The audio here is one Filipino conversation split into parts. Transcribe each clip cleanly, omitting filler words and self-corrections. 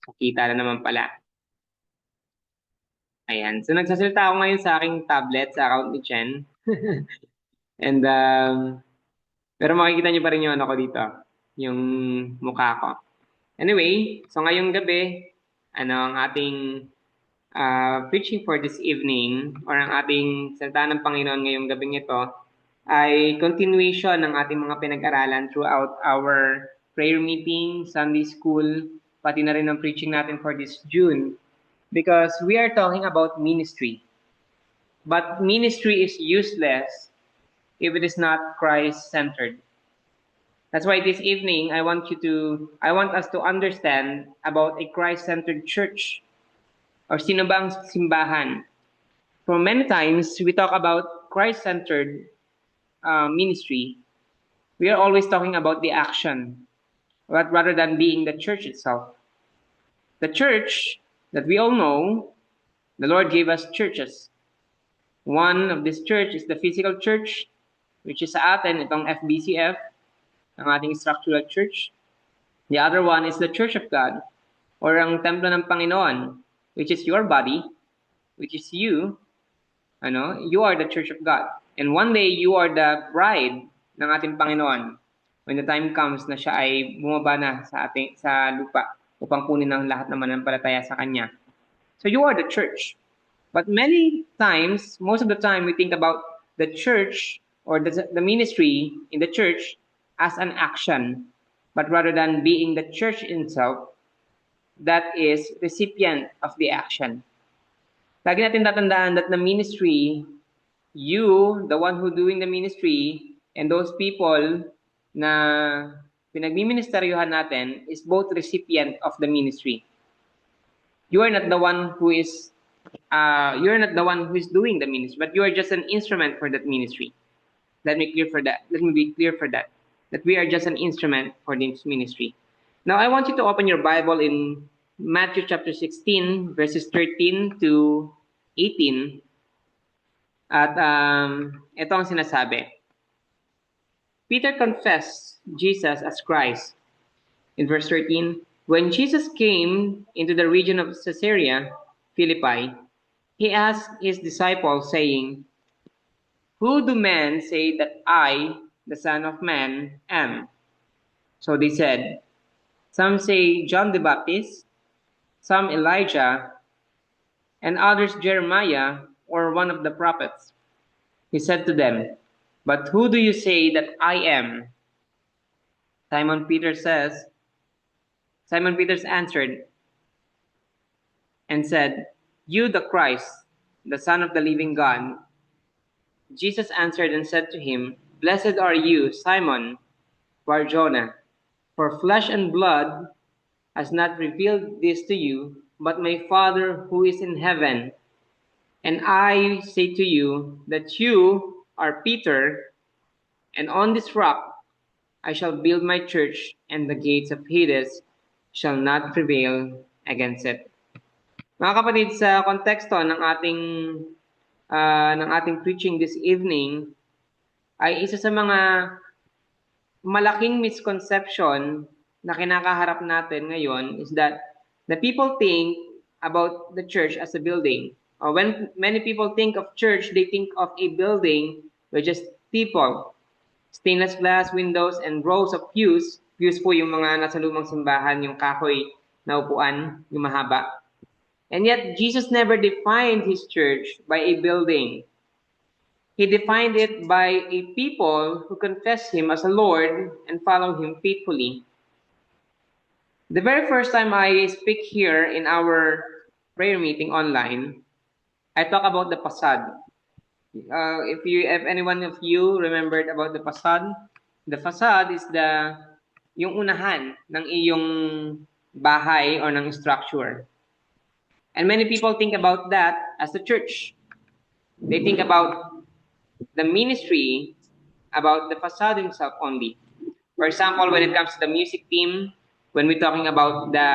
Nakita na naman pala. Ayan. So, nagsasalita ako ngayon sa aking tablet, sa account ni Chen. And, pero makikita niyo pa rin yung ano ko dito, yung mukha ko. Anyway, so ngayong gabi, ang ating preaching for this evening, or ang ating salita ng Panginoon ngayong gabing ito, ay continuation ng ating mga pinag-aralan throughout our prayer meeting, Sunday school, pati na rin ang preaching natin for this June. Because we are talking about ministry. But ministry is useless if it is not Christ-centered. That's why this evening I want us to understand about a Christ-centered church, or sino ba ang simbahan. For many times we talk about Christ-centered ministry, we are always talking about the action, but rather than being the church itself. The church that we all know, the Lord gave us churches. One of this church is the physical church, which is sa atin, itong FBCF, ang ating structural church. The other one is the Church of God, or ang templo ng Panginoon, which is your body, which is you. You are the Church of God. And one day, you are the bride ng ating Panginoon when the time comes na siya ay bumaba na sa lupa upang kunin ng lahat ng mananampalataya sa Kanya. So you are the church. But many times, most of the time, we think about the church or the ministry in the church as an action, but rather than being the church itself that is recipient of the action. Lagi natin tatandaan that the ministry, you, the one who doing the ministry, and those people na pinagmiministeryuhan natin is both recipient of the ministry. You are not the one who is doing the ministry, but you are just an instrument for that ministry. Let me be clear for that. That we are just an instrument for this ministry. Now, I want you to open your Bible in Matthew chapter 16, verses 13 to 18. At ito ang sinasabi. Peter confessed Jesus as Christ. In verse 13, when Jesus came into the region of Caesarea Philippi, he asked his disciples, saying, who do men say that I, the Son of Man, am? So they said, some say John the Baptist, some Elijah, and others Jeremiah or one of the prophets. He said to them, but who do you say that I am? Simon Peter answered and said, you the Christ, the Son of the living God. Jesus answered and said to him, blessed are you, Simon Bar-Jonah, for flesh and blood has not revealed this to you, but my Father who is in heaven. And I say to you that you are Peter, and on this rock I shall build my church, and the gates of Hades shall not prevail against it. Mga kapatid, sa konteksto ng ating preaching this evening, ay isa sa mga malaking misconception na kinakaharap natin ngayon is that the people think about the church as a building. When many people think of church, they think of a building with just people, stainless glass windows, and rows of pews. Pews po yung mga nasa lumang simbahan, yung kahoy na upuan, yung mahaba. And yet, Jesus never defined his church by a building. He defined it by a people who confess him as a Lord and follow him faithfully. The very first time I speak here in our prayer meeting online, I talk about the facade. If anyone of you remembered about the facade is yung unahan ng iyong bahay or ng structure. And many people think about that as the church. They think about the ministry, about the facade itself only. For example, when it comes to the music team, when we're talking about the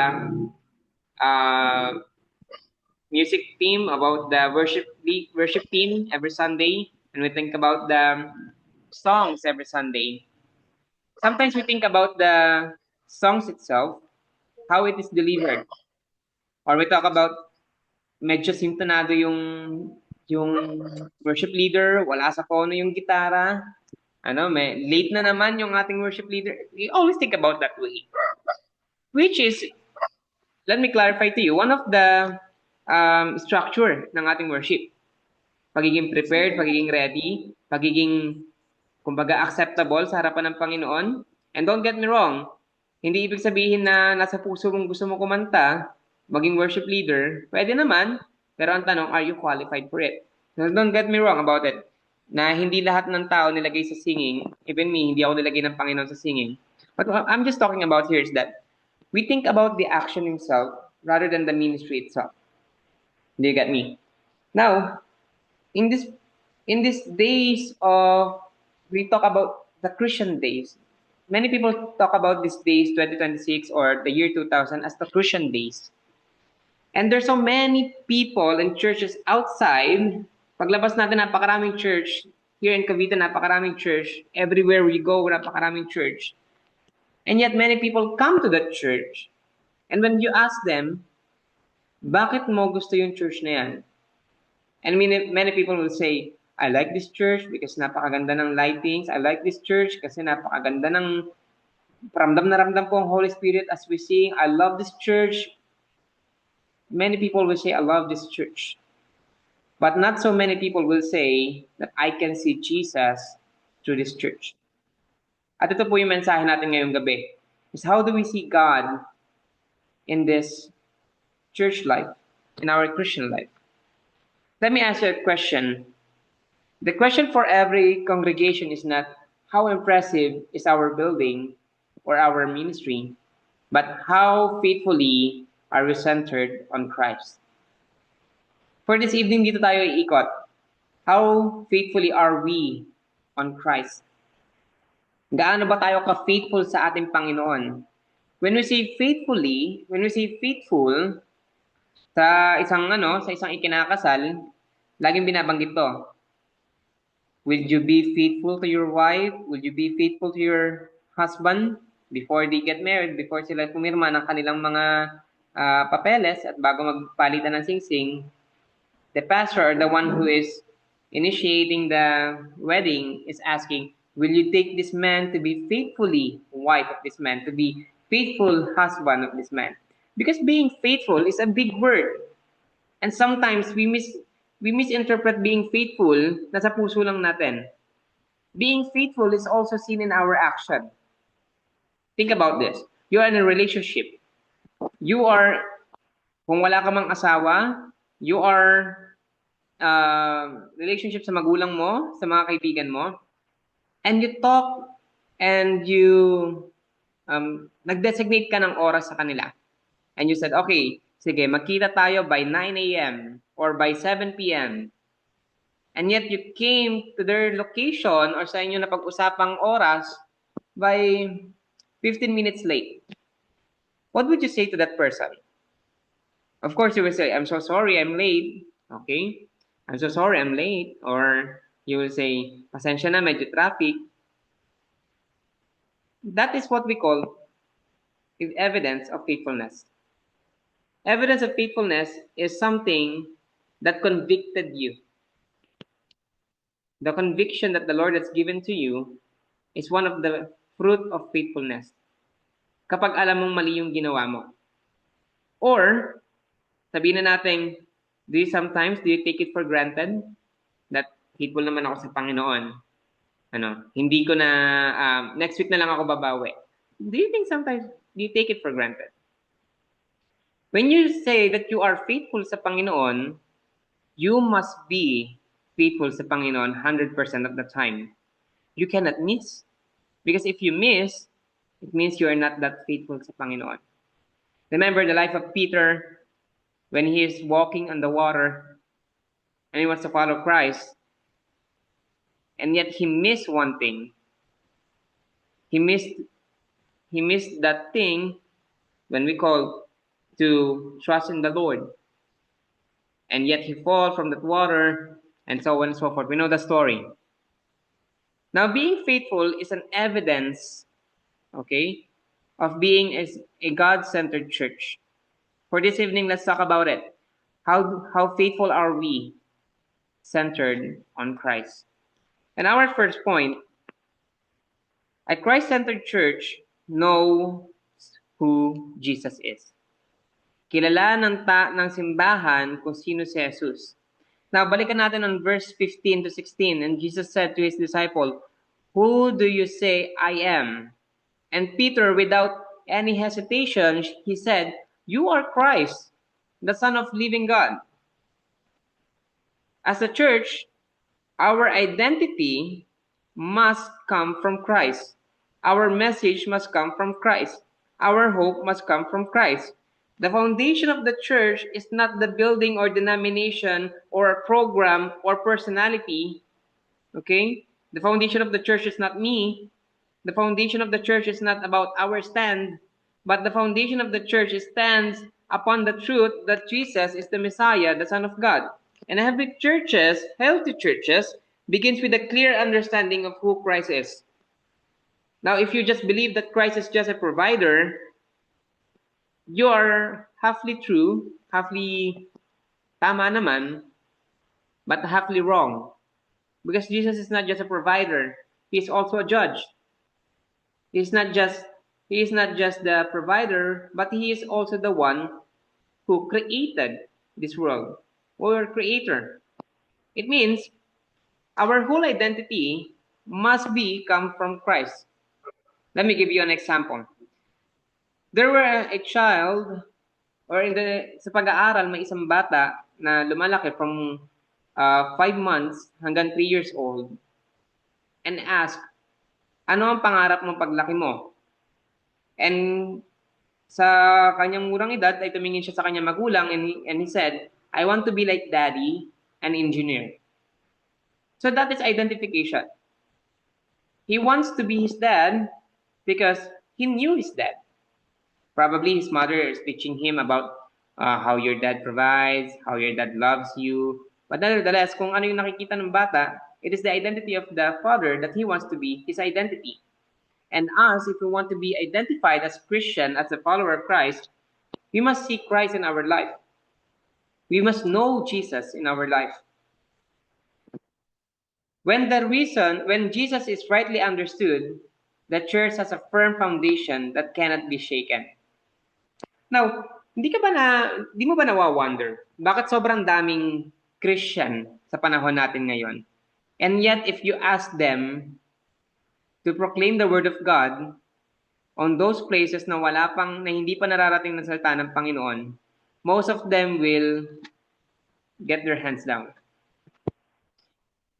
music team, about the worship team every Sunday, and we think about the songs every Sunday. Sometimes we think about the songs itself, how it is delivered. Or we talk about medyo sintonado yung worship leader, wala sa kono yung gitara. Late na naman yung ating worship leader. We always think about that way. Which is, let me clarify to you, one of the structure ng ating worship. Pagiging prepared, pagiging ready, pagiging, kumbaga, acceptable sa harapan ng Panginoon. And don't get me wrong, hindi ibig sabihin na nasa puso mong gusto mo kumanta, maging worship leader, pwede naman, pero ang tanong, are you qualified for it? So don't get me wrong about it. Na hindi lahat ng tao nilagay sa singing, even me, hindi ako nilagay ng Panginoon sa singing. But what I'm just talking about here is that we think about the action himself rather than the ministry itself. Do you get me? Now, in this in these days of, we talk about the Christian days. Many people talk about these days, 2026 or the year 2000, as the Christian days. And there's so many people and churches outside. Paglabas natin, napakaraming church. Here in Cavite, napakaraming church. Everywhere we go, napakaraming church. And yet many people come to that church. And when you ask them, bakit mo gusto yung church na yan? And many people will say, I like this church because napakaganda ng lightings. I like this church kasi napakaganda ng ramdam na ramdam ko ang Holy Spirit as we sing. I love this church. Many people will say, I love this church. But not so many people will say that I can see Jesus through this church. At ito po yung mensahe natin ngayong gabi. Is how do we see God in this church life, in our Christian life? Let me ask you a question. The question for every congregation is not how impressive is our building or our ministry, but how faithfully are we centered on Christ? For this evening, dito tayo iikot. How faithfully are we on Christ? Gaano ba tayo ka-faithful sa ating Panginoon? When we say faithfully, when we say faithful sa isang ikinakasal, laging binabanggit to. Will you be faithful to your wife? Will you be faithful to your husband before they get married, before sila pumirma ng kanilang mga papeles at bago magpalitan ng singsing? The pastor or the one who is initiating the wedding is asking, will you take this man to be faithfully wife of this man, to be faithful husband of this man? Because being faithful is a big word. And sometimes we misinterpret being faithful na sa puso lang natin. Being faithful is also seen in our action. Think about this. You are in a relationship. You are, kung wala ka mang asawa, you are relationship sa magulang mo, sa mga kaibigan mo, and you talk and you nag-designate ka ng oras sa kanila. And you said, okay, sige, magkita tayo by 9 a.m. or by 7 p.m. And yet you came to their location or sa inyo na pag-usapang oras by 15 minutes late. What would you say to that person? Of course, you will say, I'm so sorry, I'm late. Okay? I'm so sorry, I'm late. Or you will say, pasensya na, medyo traffic. That is what we call evidence of faithfulness. Evidence of faithfulness is something that convicted you. The conviction that the Lord has given to you is one of the fruit of faithfulness. Kapag alam mong mali yung ginawa mo. Or, sabihin na natin, do you take it for granted that faithful naman ako sa Panginoon? Hindi ko na, next week na lang ako babawi. Do you take it for granted? When you say that you are faithful sa Panginoon, you must be faithful sa Panginoon 100% of the time. You cannot miss. Because if you miss, it means you are not that faithful sa Panginoon. Remember the life of Peter when he is walking on the water and he wants to follow Christ. And yet he missed one thing. He missed that thing when we call to trust in the Lord. And yet he falls from that water and so on and so forth. We know the story. Now, being faithful is an evidence, okay, of being a God-centered church. For this evening, let's talk about it. How faithful are we centered on Christ? And our first point, a Christ-centered church knows who Jesus is. Kilala ng simbahan kung sino si Jesus. Now, balikan natin on verse 15 to 16. And Jesus said to his disciple, "Who do you say I am?" And Peter, without any hesitation, he said, "You are Christ, the Son of living God." As a church, our identity must come from Christ. Our message must come from Christ. Our hope must come from Christ. The foundation of the church is not the building or denomination or a program or personality. Okay? The foundation of the church is not me. The foundation of the church is not about our stand, but the foundation of the church stands upon the truth that Jesus is the Messiah, the Son of God. And healthy churches, begins with a clear understanding of who Christ is. Now, if you just believe that Christ is just a provider, you are halfly true, halfly tama naman, but halfly wrong. Because Jesus is not just a provider, he is also a judge. He is not just the provider, but he is also the one who created this world. Or creator. It means our whole identity must come from Christ. Let me give you an example. There were a child, or sa pag-aaral, may isang bata na lumalaki from 5 months hanggang 3 years old and ask, ano ang pangarap mo paglaki mo? And sa kanyang murang edad ay tumingin siya sa kanyang magulang and he said, I want to be like daddy, an engineer. So that is identification. He wants to be his dad because he knew his dad. Probably his mother is teaching him about how your dad provides, how your dad loves you. But nevertheless, kung ano yung nakikita ng bata, it is the identity of the father that he wants to be his identity. And us, if we want to be identified as Christian, as a follower of Christ, we must see Christ in our life. We must know Jesus in our life. When Jesus is rightly understood, the church has a firm foundation that cannot be shaken. Now, hindi mo ba nawa-wonder, bakit sobrang daming Christian sa panahon natin ngayon? And yet, if you ask them to proclaim the word of God on those places na hindi pa nararating ng salita ng Panginoon, most of them will get their hands down.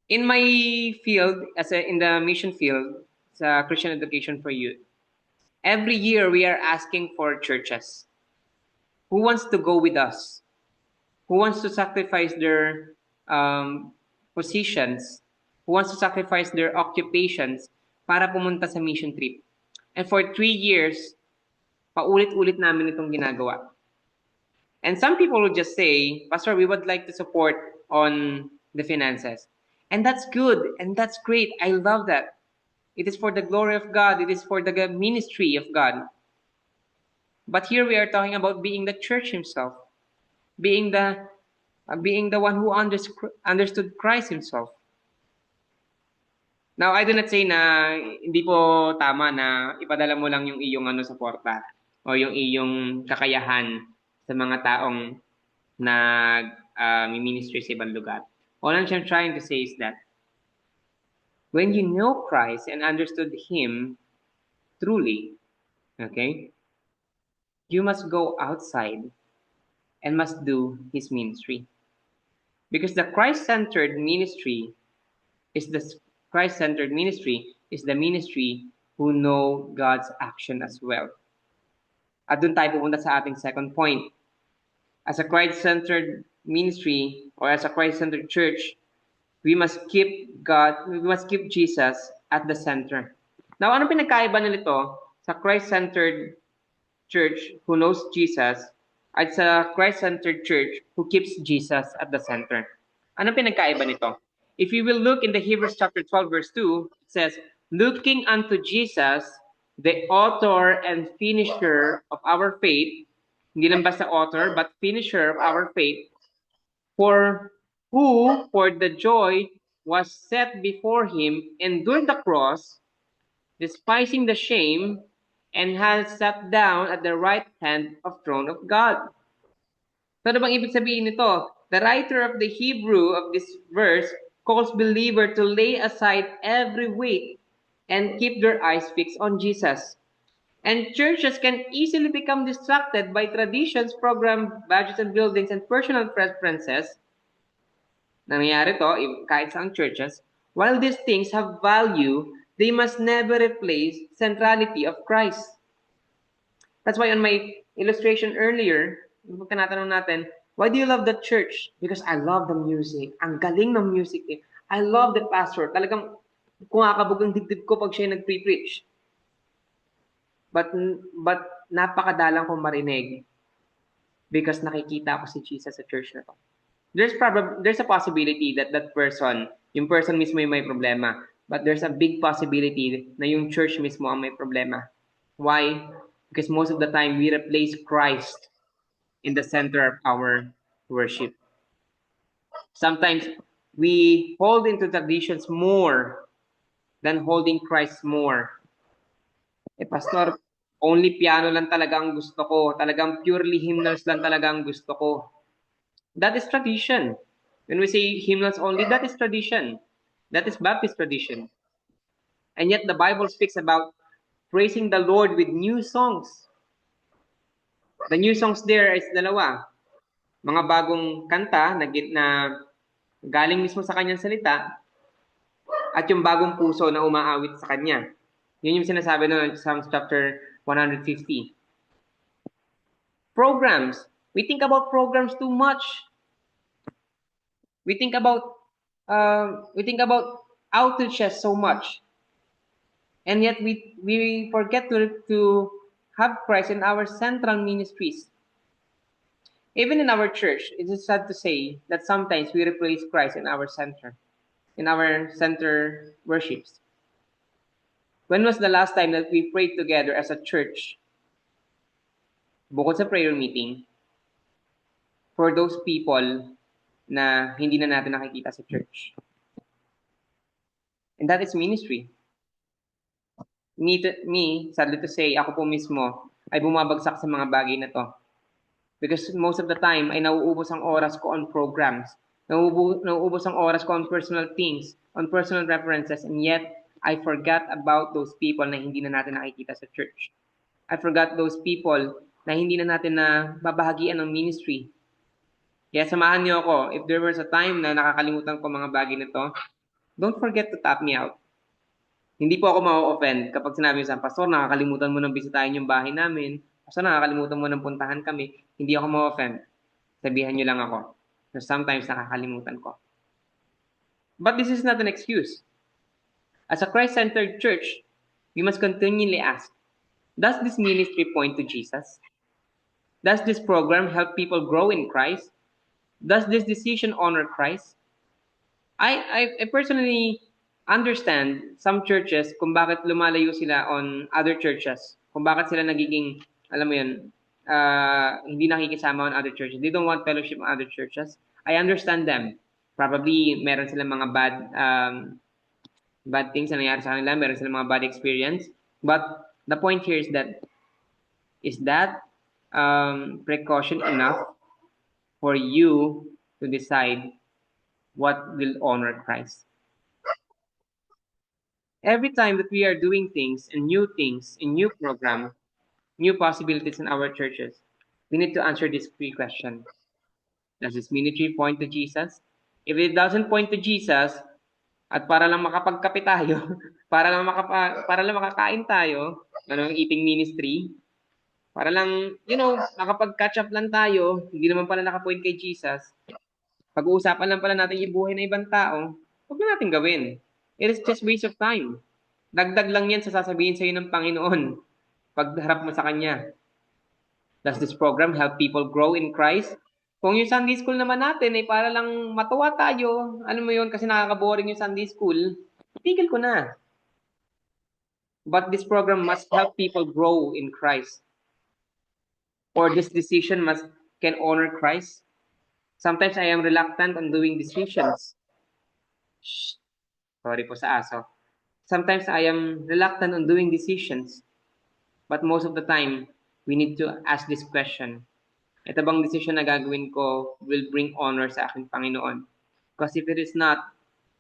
In my field, in the mission field, sa Christian Education for Youth, every year we are asking for churches. Who wants to go with us? Who wants to sacrifice their positions? Who wants to sacrifice their occupations para pumunta sa mission trip? And for 3 years, paulit-ulit namin itong ginagawa. And some people will just say, Pastor, we would like to support on the finances. And that's good, and that's great. I love that. It is for the glory of God. It is for the ministry of God. But here we are talking about being the church himself, being the one who understood Christ himself. Now, I do not say na hindi po tama na ipadala mo lang yung iyong suporta o yung iyong kakayahan sa mga taong nag-ministry sa ibang lugar. All I'm trying to say is that when you know Christ and understood Him truly, okay, you must go outside and must do His ministry. Because the Christ-centered ministry is the ministry who know God's action as well. At doon tayo pupunta sa ating second point. As a Christ-centered ministry or as a Christ-centered church, we must keep Jesus at the center. Now, ano pinagkaiba nito sa Christ-centered church who knows Jesus at sa Christ-centered church who keeps Jesus at the center? Ano pinagkaiba nito? If you will look in the Hebrews chapter 12 verse 2, it says, looking unto Jesus, the author and finisher of our faith, Hindi lang basta author, but finisher of our faith, for who, for the joy was set before him, endured the cross, despising the shame, and has sat down at the right hand of throne of God. So, ano bang ibig sabihin nito? The writer of the Hebrew of this verse calls believer to lay aside every weight and keep their eyes fixed on Jesus. And churches can easily become distracted by traditions, program, budgets, and buildings, and personal preferences. Nangyayari to kahit sa ang churches. While these things have value, they must never replace centrality of Christ. That's why on my illustration earlier, yung tinatanong natin, why do you love the church? Because I love the music. Ang galing ng music eh. I love the pastor. Talagang kumakabog ang dibdib ko pag siya nag-preach. But napakadalang kong marinig because nakikita ko si Jesus sa church na to. There's a possibility that that person, yung person mismo yung may problema. But there's a big possibility na yung church mismo ang may problema. Why? Because most of the time, we replace Christ in the center of our worship. Sometimes, we hold into traditions more than holding Christ more. Pastor, only piano lang talaga ang gusto ko. Talagang purely hymnals lang talaga ang gusto ko. That is tradition. When we say hymnals only, that is tradition. That is Baptist tradition. And yet the Bible speaks about praising the Lord with new songs. The new songs there is dalawa. Mga bagong kanta na galing mismo sa kanyang salita at yung bagong puso na umaawit sa kanya. Yun yung sinasabi doon sa Psalms chapter 150. Programs. We think about programs too much. We think about outreaches so much. And yet we forget to have Christ in our central ministries. Even in our church, it is sad to say that sometimes we replace Christ in our center worships. When was the last time that we prayed together as a church, bukod sa prayer meeting, for those people na hindi na natin nakikita sa church? And that is ministry. Me, sadly to say, ako po mismo ay bumabagsak sa mga bagay na to. Because most of the time ay nauubos ang oras ko on programs. Nauubos ang oras ko on personal things, on personal references, and yet I forgot about those people na hindi na natin nakikita sa church. I forgot those people na hindi na natin na babahagian ng ministry. Kaya samahan niyo ako, if there was a time na nakakalimutan ko mga bagay na to, don't forget to tap me out. Hindi po ako ma-offend kapag sinabi sa Pastor, nakakalimutan mo nang bisitahin yung bahay namin. Pastor, nakakalimutan mo nang puntahan kami. Hindi ako ma-offend. Sabihan niyo lang ako. So sometimes nakakalimutan ko. But this is not an excuse. As a Christ-centered church, we must continually ask, does this ministry point to Jesus? Does this program help people grow in Christ? Does this decision honor Christ? I personally understand some churches kung bakit lumalayo sila on other churches. Kung bakit sila nagiging, alam mo yun, hindi nakikisama on other churches. They don't want fellowship on other churches. I understand them. Probably meron silang mga bad things na nangyari sa kanila. Meron silang mga bad experience. But the point here is that precaution enough for you to decide what will honor Christ? Every time that we are doing things, in new program, new possibilities in our churches, we need to answer this three questions. Does this ministry point to Jesus? If it doesn't point to Jesus, at para lang makapagkape tayo, para lang makakain tayo, eating ministry, para lang, makapag-catch up lang tayo, hindi naman pala nakapoint kay Jesus, pag-uusapan lang pala natin yung buhay ng ibang tao, huwag na natin gawin. It is just waste of time. Dagdag lang yan sa sasabihin sa'yo ng Panginoon pag harap mo sa Kanya. Does this program help people grow in Christ? Kung yung Sunday school naman natin ay para lang matuwa tayo, alam mo yun, kasi nakaka-boring yung Sunday school, tigil ko na. But this program must help people grow in Christ. or this decision can honor Christ. Sometimes I am reluctant on doing decisions. Shh, sorry po sa aso. Sometimes I am reluctant on doing decisions, but most of the time, we need to ask this question. Ito bang decision na gagawin ko will bring honor sa aking Panginoon? Because if it is not,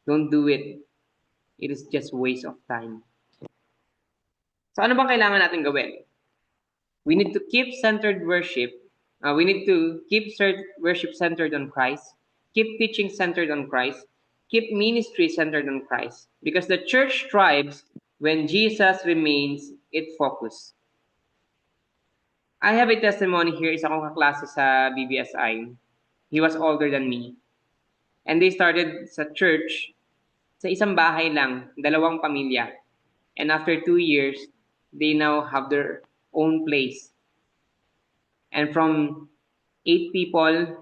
don't do it. It is just waste of time. So ano bang kailangan natin gawin? We need to keep centered worship. We need to keep worship centered on Christ. Keep teaching centered on Christ. Keep ministry centered on Christ. Because the church thrives when Jesus remains its focus. I have a testimony here. Isa kong kaklase sa BBSI. He was older than me. And they started sa church sa isang bahay lang, dalawang pamilya. And after 2 years, they now have their own place. And from 8 people,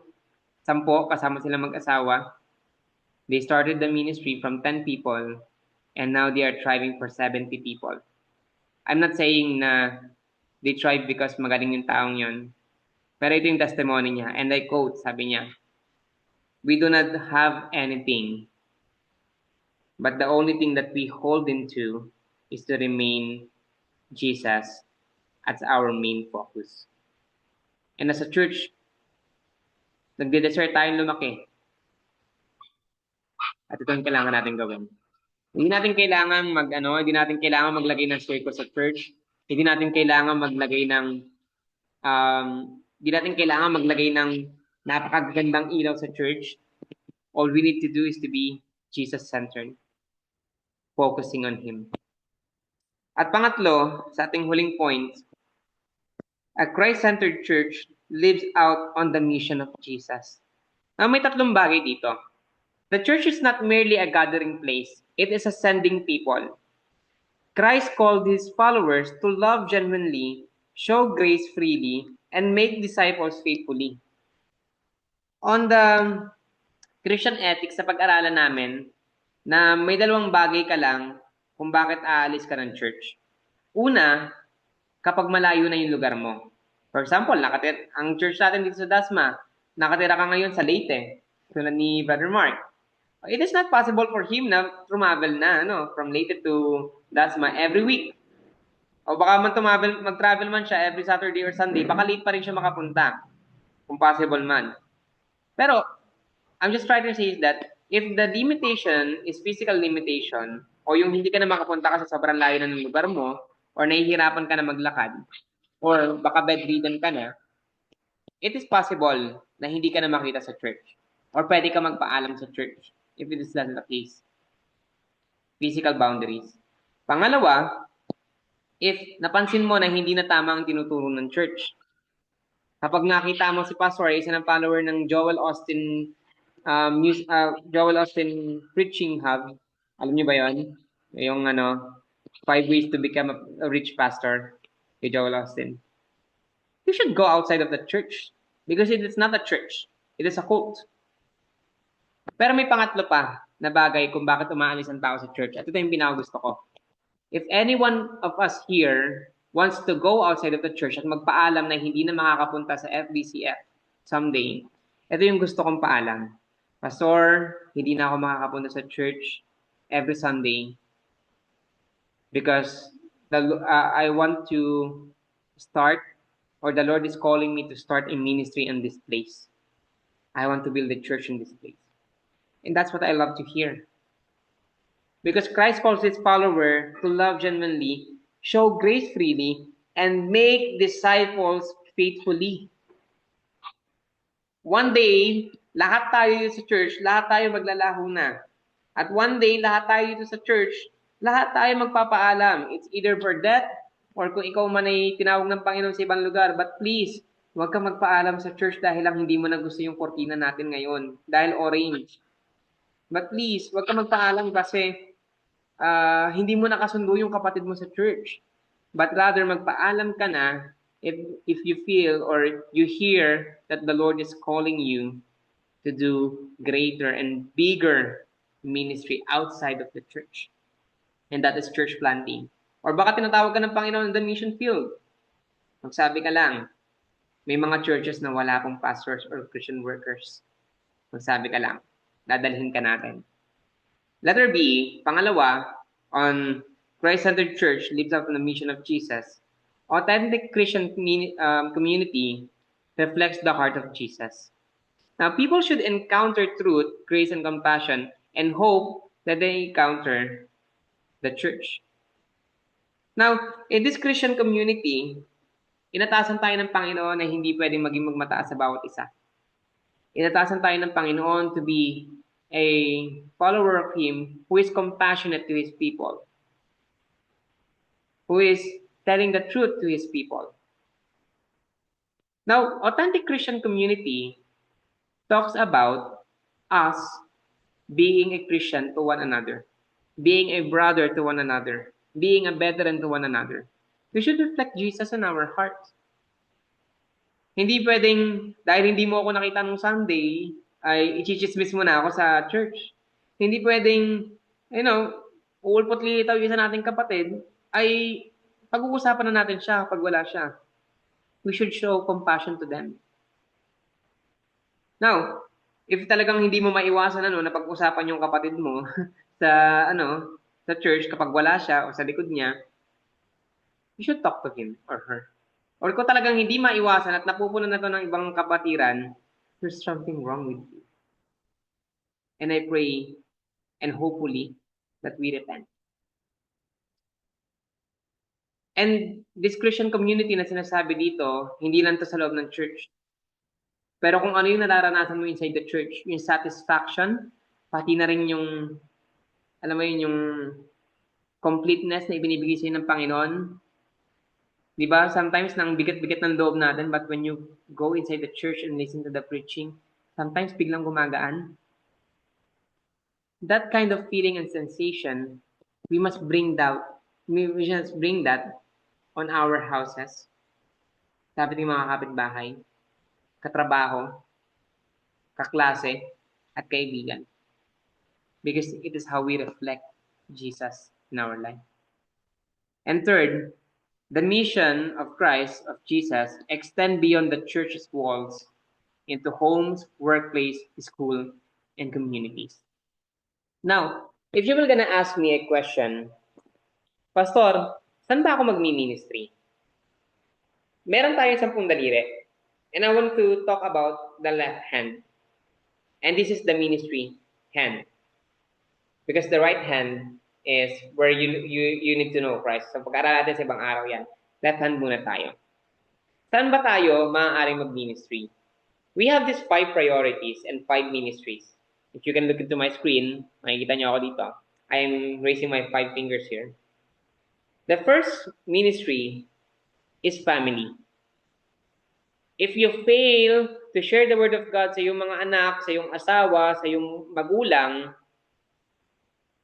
10 kasama sila mag-asawa, they started the ministry from 10 people, and now they are thriving for 70 people. I'm not saying na they thrive because magaling yung taong yun. Pero ito yung testimony niya. And I quote, sabi niya, "We do not have anything, but the only thing that we hold into is to remain Jesus as our main focus." And as a church, nagde-desire tayong lumaki. At ito yung kailangan natin gawin. Hindi natin kailangan hindi natin kailangan maglagay ng circle sa church. Hindi natin kailangan maglagay ng hindi natin kailangan maglagay ng napakagandang ilaw sa church. All we need to do is to be Jesus-centered, focusing on Him. At pangatlo, sa ating huling point, a Christ-centered church lives out on the mission of Jesus. May tatlong bagay dito. The church is not merely a gathering place. It is a sending people. Christ called his followers to love genuinely, show grace freely, and make disciples faithfully. On the Christian ethics sa pag-aralan namin, na may dalawang bagay ka lang kung bakit aalis ka ng church. Una, kapag malayo na yung lugar mo. For example, ang church natin dito sa Dasma, nakatira ka ngayon sa Leyte, tulad ni Brother Mark. It is not possible for him na travel na from Leyte to Dasma every week. O baka mag-travel man siya every Saturday or Sunday, baka late pa rin siya makapunta. Kung possible man. Pero, I'm just trying to say is that if the limitation is physical limitation, o yung hindi ka na makapunta kasi sobrang layo na ng lugar mo, or nahihirapan ka na maglakad, or baka bedridden ka na, it is possible na hindi ka na makita sa church. Or pwede ka magpaalam sa church if it is not the case. Physical boundaries. Pangalawa, if napansin mo na hindi na tama ang tinuturo ng church. Kapag nakita mo si Pastor, isa ng follower ng Joel Austin Preaching Hub. Alam niyo ba yon? Yung 5 ways to become a rich pastor kay Joel Austin. You should go outside of the church because it is not a church. It is a cult. Pero may pangatlo pa na bagay kung bakit umaalis ang tao sa church. At ito yung pinakagusto ko. If any one of us here wants to go outside of the church at magpaalam na hindi na makakapunta sa FBCF someday, ito yung gusto kong paalam. Pastor, hindi na ako makakapunta sa church every Sunday because I want to start, or the Lord is calling me to start a ministry in this place. I want to build a church in this place. And that's what I love to hear. Because Christ calls his follower to love genuinely, show grace freely, and make disciples faithfully. One day, lahat tayo sa church, lahat tayo maglalaho na. At one day, lahat tayo dito sa church, lahat tayo magpapaalam. It's either for death, or kung ikaw man ay tinawag ng Panginoon sa ibang lugar. But please, huwag kang magpaalam sa church dahil lang hindi mo na gusto yung kortina natin ngayon. Dahil orange. But please, huwag kang magpaalam kasi hindi mo nakasundo yung kapatid mo sa church. But rather, magpaalam ka na if you feel or you hear that the Lord is calling you to do greater and bigger ministry outside of the church. And that is church planting. Or baka tinatawag ka ng Panginoon in the mission field. Magsabi ka lang, May mga churches na wala pong pastors or Christian workers. Magsabi ka lang, dadalhin ka natin. Letter B, pangalawa, on Christ-centered church lives up to the mission of Jesus. Authentic Christian community reflects the heart of Jesus. Now, people should encounter truth, grace, and compassion, and hope that they encounter the church. Now, in this Christian community, inatasan tayo ng Panginoon na hindi pwedeng maging magmataas sa bawat isa. Inatasan tayo ng Panginoon to be a follower of Him who is compassionate to His people, who is telling the truth to His people. Now, authentic Christian community talks about us being a Christian to one another, being a brother to one another, being a veteran to one another. We should reflect Jesus in our hearts. Hindi pwedeng, dahil hindi mo ako nakita nung Sunday, ay ichichismis mo na ako sa church. Hindi pwedeng, uulpot lilitaw yung isa nating kapatid, ay pag-uusapan na natin siya pag wala siya. We should show compassion to them. Now, if talagang hindi mo maiwasan na pag-usapan yung kapatid mo sa sa church kapag wala siya o sa likod niya, you should talk to him or her. Or kung talagang hindi maiwasan at napupunan na to ng ibang kapatiran, there's something wrong with you. And I pray and hopefully that we repent. And this Christian community na sinasabi dito, hindi lang to sa loob ng church. Pero kung ano yung nararanasan mo inside the church, yung satisfaction, pati na rin yung, alam mo yun, yung completeness na ibinibigay sa'yo ng Panginoon. Di ba? Sometimes nang bigat-bigat ng loob natin, but when you go inside the church and listen to the preaching, sometimes biglang gumagaan. That kind of feeling and sensation, we must bring that on our houses. Sabi ng mga kapitbahay, katrabaho, kaklase, at kaibigan. Because it is how we reflect Jesus in our life. And third, the mission of Christ, of Jesus, extend beyond the church's walls into homes, workplace, school, and communities. Now, if you were gonna ask me a question, Pastor, saan ba ako magmi-ministry? Meron tayong 10 daliri. And I want to talk about the left hand. And this is the ministry hand. Because the right hand is where you need to know Christ. So pag-aaralan natin sa ibang araw yan. Left hand muna tayo. Saan ba tayo maaaring mag-ministry? We have these 5 priorities and 5 ministries. If you can look into my screen, makikita niyo ako dito. I am raising my 5 fingers here. The first ministry is family. If you fail to share the word of God sa iyong mga anak, sa iyong asawa, sa iyong magulang,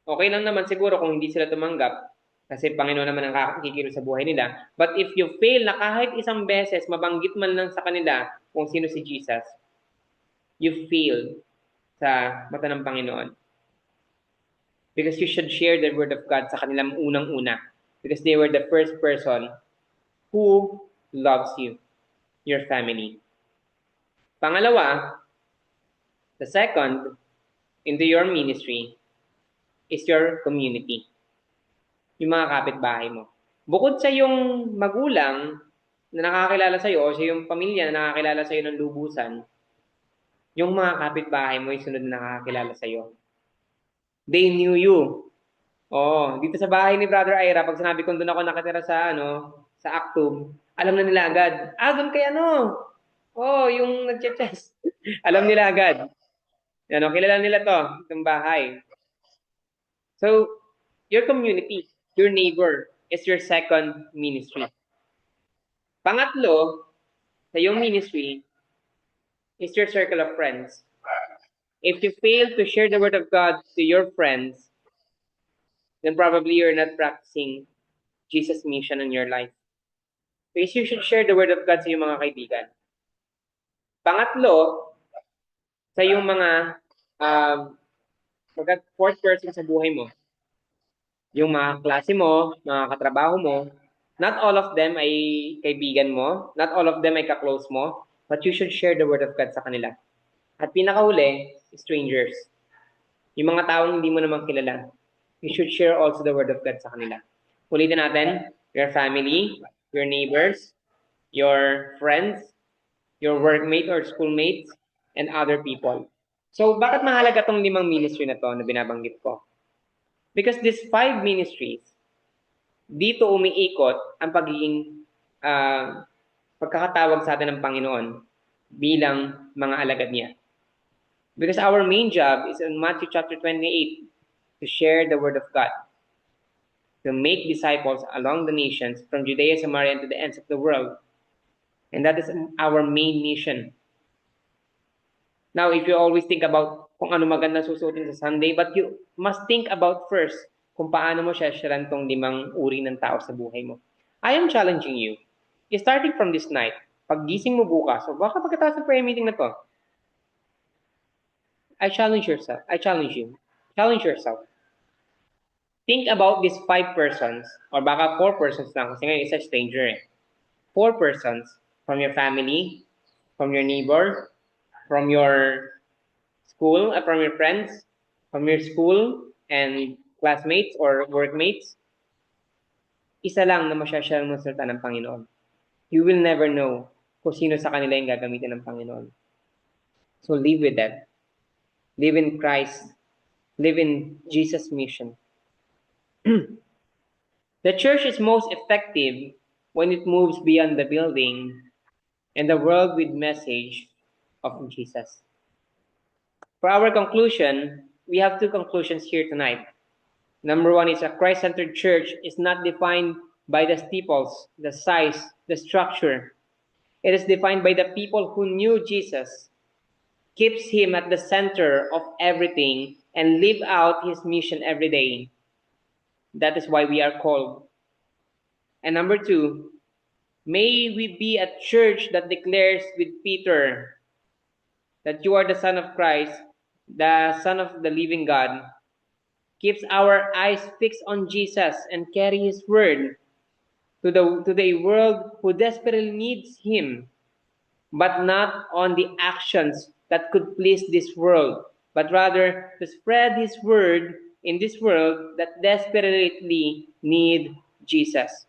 okay lang naman siguro kung hindi sila tumanggap kasi Panginoon naman ang kakakikilos sa buhay nila. But if you fail na kahit isang beses, mabanggit man lang sa kanila kung sino si Jesus, you fail sa mata ng Panginoon. Because you should share the word of God sa kanilang unang-una. Because they were the first person who loves you, your family. Pangalawa, the second into your ministry is your community. Yung mga kapitbahay mo. Bukod sa yung magulang na nakakilala sa'yo o sa yung pamilya na nakakilala sa'yo ng lubusan, yung mga kapitbahay mo yung sunod na nakakilala sa'yo. They knew you. Oh, dito sa bahay ni Brother Ira, pag sinabi kong doon ako nakatira sa sa Actum, alam na nila agad. Doon kay yung nagche-chess. Alam nila agad. Kilala nila to, itong bahay. So, your community, your neighbor, is your second ministry. Pangatlo, sa iyong ministry, is your circle of friends. If you fail to share the word of God to your friends, then probably you're not practicing Jesus' mission in your life. Because you should share the word of God sa iyong mga kaibigan. Pangatlo, sa iyong mga fourth person sa buhay mo. Yung mga klase mo, mga katrabaho mo, Not all of them ay kaibigan mo, not all of them ay ka-close mo, but you should share the word of God sa kanila. At pinakahuli, strangers. Yung mga taong hindi mo naman kilala, you should share also the word of God sa kanila. Ulitin natin, your family, your neighbors, your friends, your workmates or schoolmates, and other people. So, bakit mahalaga tong 5 ministry na to na binabanggit ko? Because these 5 ministries, dito umiikot ang pagiging pagkakatawag sa atin ng Panginoon bilang mga alagad niya. Because our main job is in Matthew chapter 28 to share the word of God, to make disciples along the nations from Judea, Samaria, and to the ends of the world. And that is our main mission. Now, if you always think about kung ano maganda susuotin sa Sunday, but you must think about first kung paano mo siya sharean tong 5 uri ng tao sa buhay mo. I am challenging you, starting from this night, paggising mo bukas, o baka pagkatapos ng prayer meeting na to, I challenge you. Challenge yourself. Think about these 5 persons, or baka 4 persons lang, kasi ngayon isa stranger eh. 4 persons from your family, from your neighbor, from your school, from your friends, from your school and classmates or workmates. Isa lang na masyashare mo salita ng Panginoon. You will never know kung sino sa kanila yung gagamitin ng Panginoon. So live with that. Live in Christ. Live in Jesus' mission. The church is most effective when it moves beyond the building and the world with message of Jesus. For our conclusion, we have 2 conclusions here tonight. Number 1 is a Christ-centered church is not defined by the steeples, the size, the structure. It is defined by the people who knew Jesus, keeps him at the center of everything, and live out his mission every day. That is why we are called. And number 2, may we be a church that declares with Peter that you are the Son of Christ, the Son of the living God, keeps our eyes fixed on Jesus and carry his word to the world who desperately needs him, but not on the actions that could please this world, but rather to spread his word in this world that desperately need Jesus.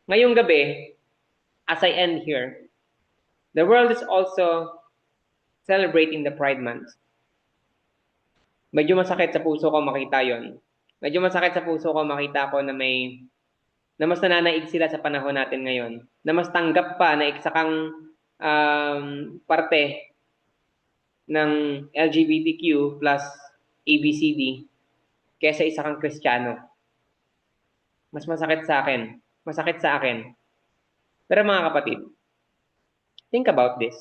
Ngayong gabi, as I end here, the world is also celebrating the Pride Month. Medyo masakit sa puso ko makita yon. Medyo masakit sa puso ko makita ko na mas nananaig sila sa panahon natin ngayon. Na mas tanggap pa na isa kang parte ng LGBTQ plus ABCD kaysa isa kang Kristiyano. Mas masakit sa akin. Masakit sa akin. Pero mga kapatid, think about this.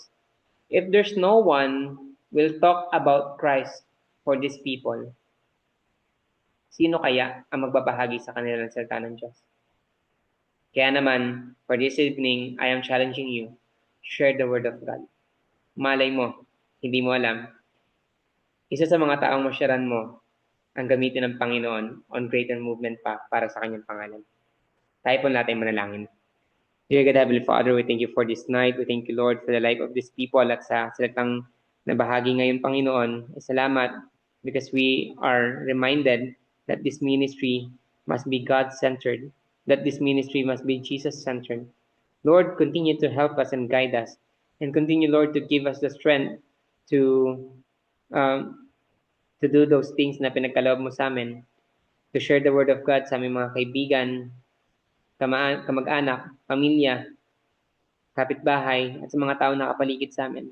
If there's no one will talk about Christ for these people, sino kaya ang magbabahagi sa kanila ng salita ng Diyos? Kaya naman, for this evening, I am challenging you, share the word of God. Malay mo, hindi mo alam, isa sa mga taong masyaran mo ang gamitin ng Panginoon on greater movement pa para sa kanyang pangalan. Tayo po natin manalangin. Dear God, Heavenly Father, we thank you for this night. We thank you, Lord, for the life of these people at sa silatang nabahagi ngayon, Panginoon. Salamat because we are reminded that this ministry must be God-centered, that this ministry must be Jesus-centered. Lord, continue to help us and guide us, and continue, Lord, to give us the strength to do those things na pinagkaloob mo sa amin, to share the word of God sa aming mga kaibigan, kamag-anak, pamilya, kapitbahay, at sa mga tao na kapaligid sa amin.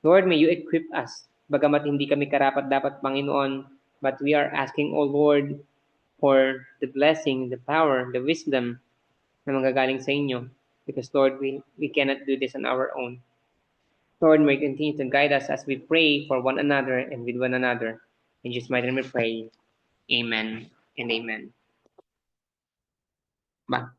Lord, may you equip us, bagamat hindi kami karapat-dapat, Panginoon, but we are asking, O Lord, for the blessing, the power, the wisdom na manggagaling sa inyo. Because, Lord, we cannot do this on our own. Lord, may continue to guide us as we pray for one another and with one another. In Jesus' mighty name we pray. Amen and amen. Ba?